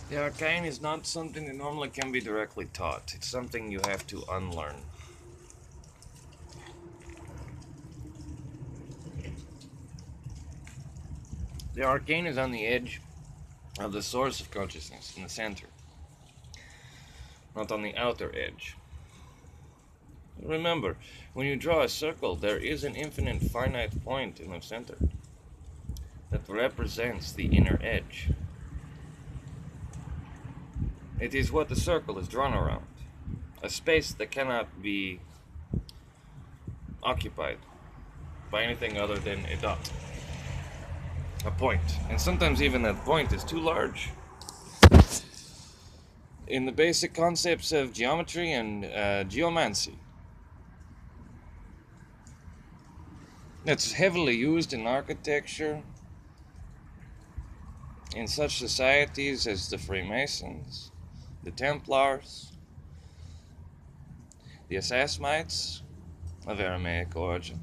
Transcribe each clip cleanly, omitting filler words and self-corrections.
The arcane is not something that normally can be directly taught. It's something you have to unlearn. The arcane is on the edge of the source of consciousness, in the center, not on the outer edge. Remember, when you draw a circle, there is an infinite finite point in the center that represents the inner edge. It is what the circle is drawn around, a space that cannot be occupied by anything other than a dot, a point. And sometimes even that point is too large. In the basic concepts of geometry and geomancy, it's heavily used in architecture, in such societies as the Freemasons, the Templars, the Assassinites of Aramaic origin,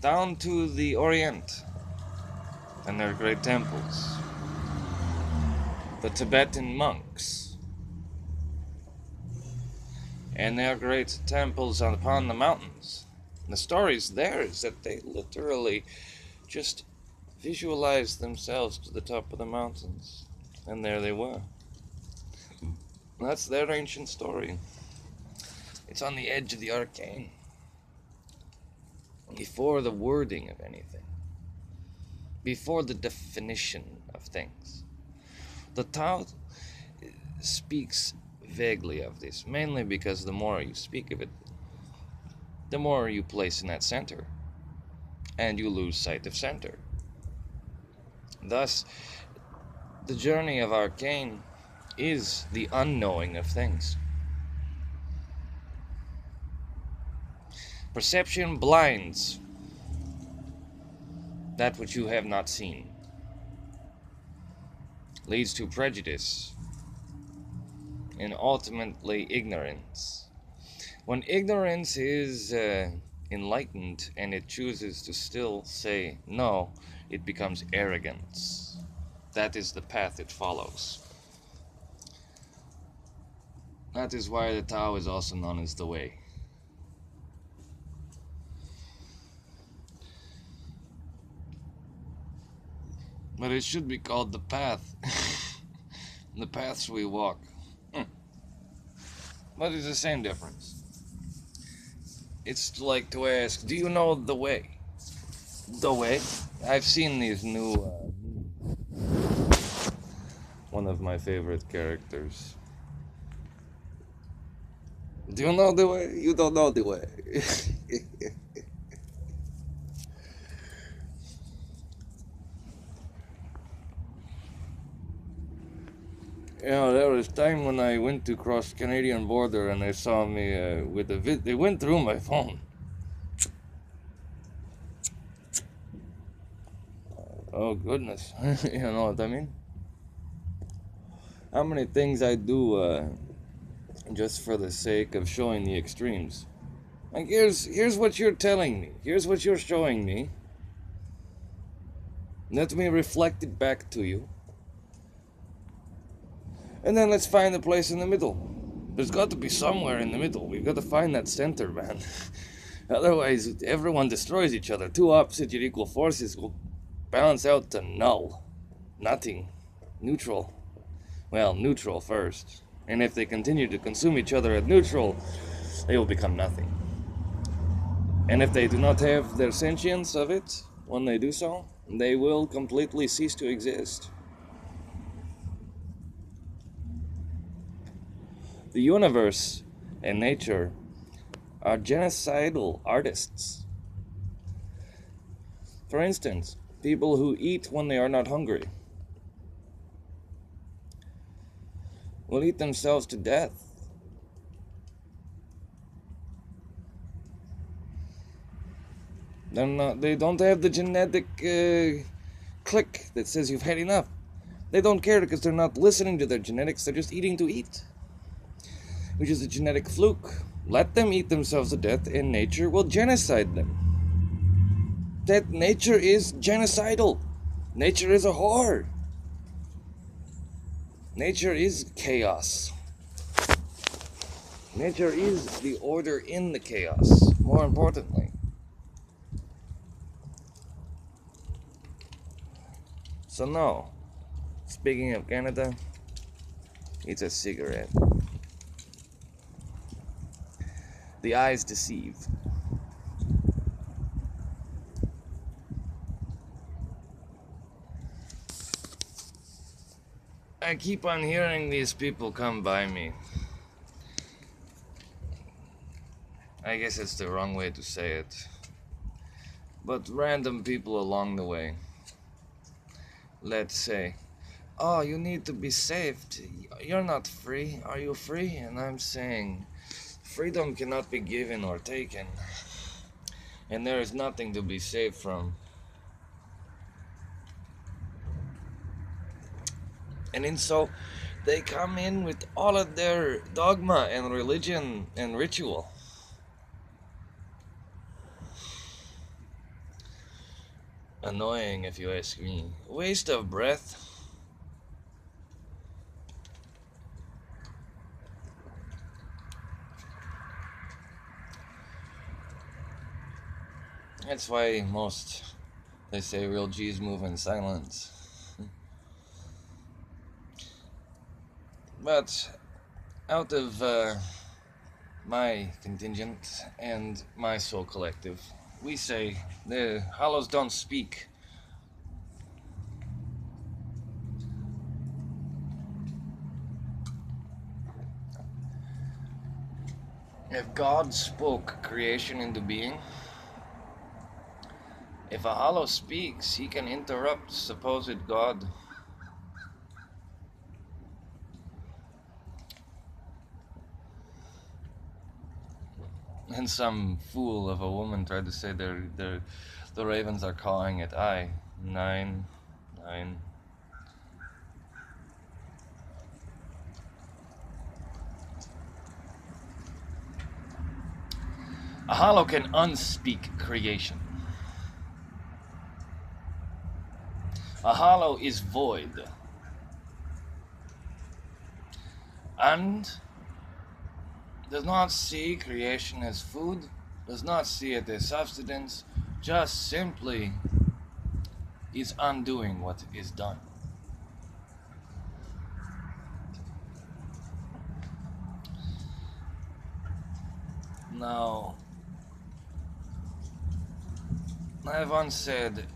down to the Orient and their great temples, the Tibetan monks and their great temples upon the mountains. The stories there is that they literally just visualized themselves to the top of the mountains, and there they were. That's their ancient story. It's on the edge of the arcane, before the wording of anything, before the definition of things. The Tao speaks vaguely of this, mainly because the more you speak of it, the more you place in that center, and you lose sight of center. Thus, the journey of Arckayne is the unknowing of things. Perception blinds that which you have not seen, leads to prejudice, and ultimately ignorance. When ignorance is enlightened and it chooses to still say no, it becomes arrogance. That is the path it follows. That is why the Tao is also known as the Way. But it should be called the path. The paths we walk. But it's the same difference. It's like to ask, do you know the way? The way? I've seen these new... one of my favorite characters. Do you know the way? You don't know the way. Yeah, there was time when I went to cross Canadian border and they saw me with a they went through my phone. Oh goodness, you know what I mean? How many things I do just for the sake of showing the extremes. Like here's what you're telling me. Here's what you're showing me. Let me reflect it back to you. And then let's find a place in the middle. There's got to be somewhere in the middle. We've got to find that center, man. Otherwise, everyone destroys each other. Two opposite yet equal forces will balance out to null. Nothing. Neutral. Well, neutral first. And if they continue to consume each other at neutral, they will become nothing. And if they do not have their sentience of it, when they do so, they will completely cease to exist. The universe and nature are genocidal artists. For instance, people who eat when they are not hungry will eat themselves to death. They don't have the genetic click that says you've had enough. They don't care because they're not listening to their genetics, they're just eating to eat, which is a genetic fluke. Let them eat themselves to death and nature will genocide them. That nature is genocidal. Nature is a whore. Nature is chaos. Nature is the order in the chaos, more importantly. So no, speaking of Canada, it's a cigarette. The eyes deceive. I keep on hearing these people come by me. I guess it's the wrong way to say it. But random people along the way. Let's say, oh, you need to be saved. You're not free. Are you free? And I'm saying, freedom cannot be given or taken. And there is nothing to be saved from. And so they come in with all of their dogma and religion and ritual. Annoying, if you ask me. Waste of breath. That's why they say real G's move in silence. But out of my contingent and my soul collective, we say the hollows don't speak. If God spoke creation into being, if a hollow speaks, he can interrupt supposed God. And some fool of a woman tried to say the ravens are cawing at I. 9, 9. A hollow can unspeak creation. A hollow is void. And does not see creation as food, does not see it as substance, just simply is undoing what is done. Now, I once said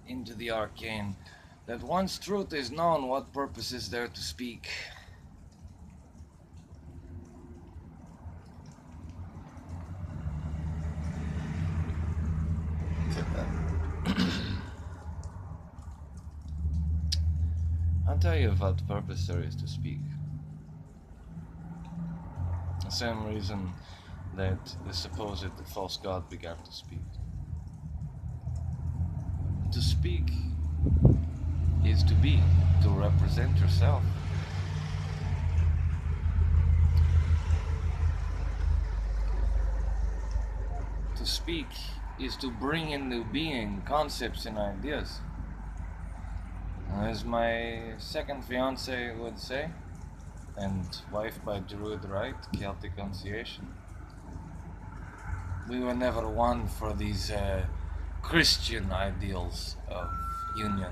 into the Arckayne that once truth is known, what purpose is there to speak? I'll tell you what purpose there is to speak. The same reason that the supposed false god began to speak. To speak is to be, to represent yourself. To speak is to bring into being concepts and ideas. As my second fiance would say, and wife by Druid right, Celtic Annunciation, we were never one for these Christian ideals of union.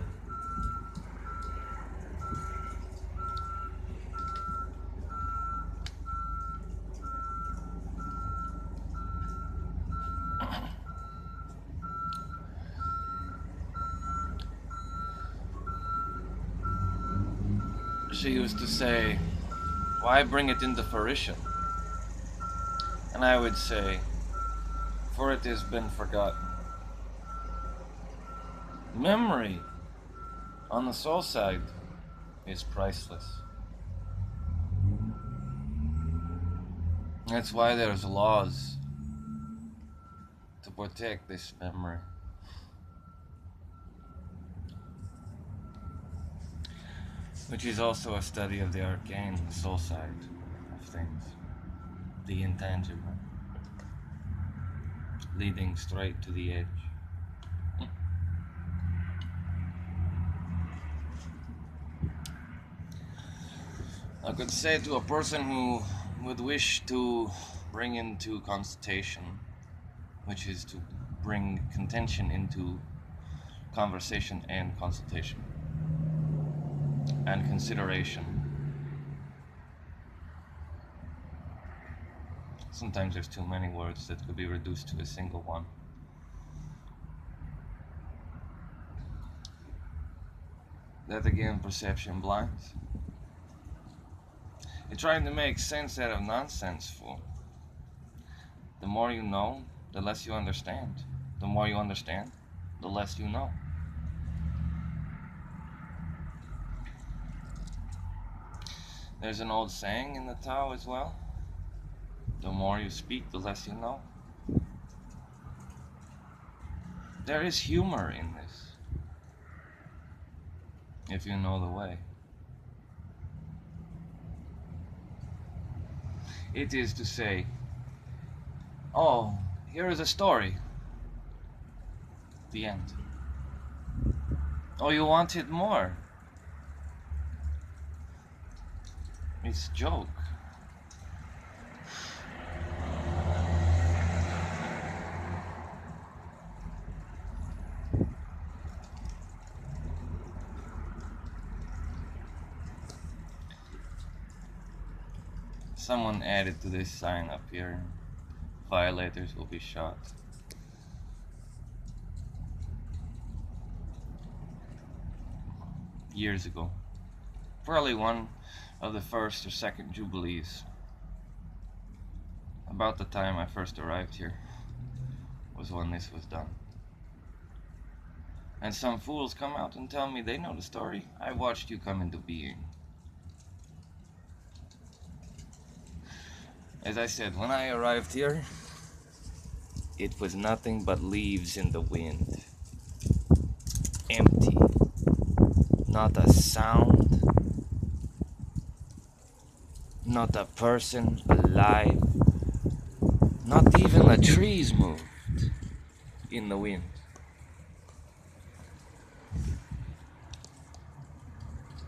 She used to say, why bring it into fruition? And I would say, for it has been forgotten. Memory on the soul side is priceless. That's why there's laws to protect this memory. Which is also a study of the Arckayne, the soul side of things. The intangible. Leading straight to the edge. I could say to a person who would wish to bring into consultation, which is to bring contention into conversation and consultation and consideration. Sometimes there's too many words that could be reduced to a single one. That again, perception blinds. You're trying to make sense out of nonsense, fool. The more you know, the less you understand. The more you understand, the less you know. There's an old saying in the Tao as well. The more you speak, the less you know. There is humor in this, if you know the way. It is to say, oh, here is a story. The end. Oh, you wanted more? It's a joke. Someone added to this sign up here, violators will be shot. Years ago. Probably one of the first or second jubilees. About the time I first arrived here was when this was done. And some fools come out and tell me they know the story. I watched you come into being. As I said, when I arrived here, it was nothing but leaves in the wind. Empty. Not a sound. Not a person alive. Not even the trees moved in the wind.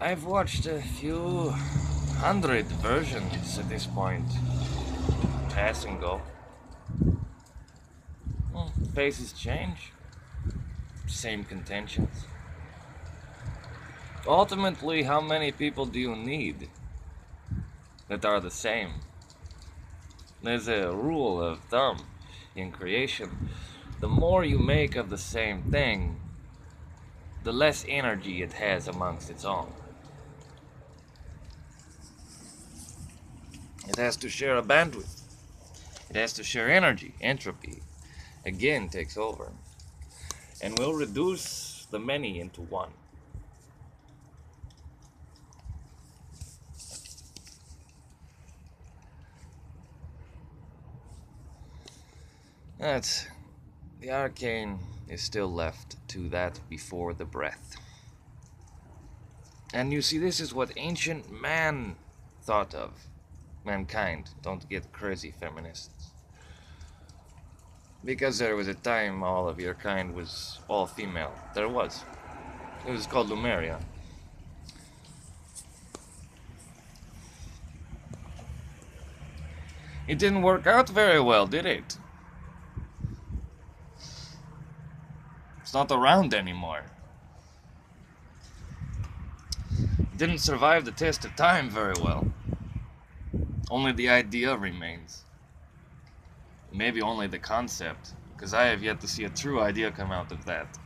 I've watched a few hundred versions at this point. Pass and go. Well, faces change. Same contentions. Ultimately, how many people do you need that are the same? There's a rule of thumb in creation. The more you make of the same thing, the less energy it has amongst its own. It has to share a bandwidth. It has to share energy. Entropy, again, takes over and will reduce the many into one. That's the Arckayne is still left to that before the breath. And you see, this is what ancient man thought of. Mankind, don't get crazy feminists. Because there was a time all of your kind was all female. There was. It was called Lemuria. It didn't work out very well, did it? It's not around anymore. It didn't survive the test of time very well. Only the idea remains. Maybe only the concept, because I have yet to see a true idea come out of that.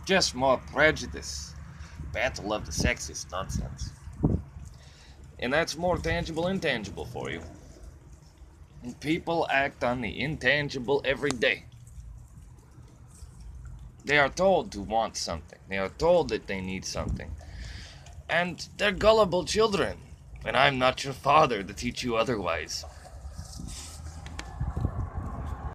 Just more prejudice. Battle of the sexes nonsense. And that's more tangible intangible for you. And people act on the intangible every day. They are told to want something. They are told that they need something. And they're gullible children. And I'm not your father to teach you otherwise.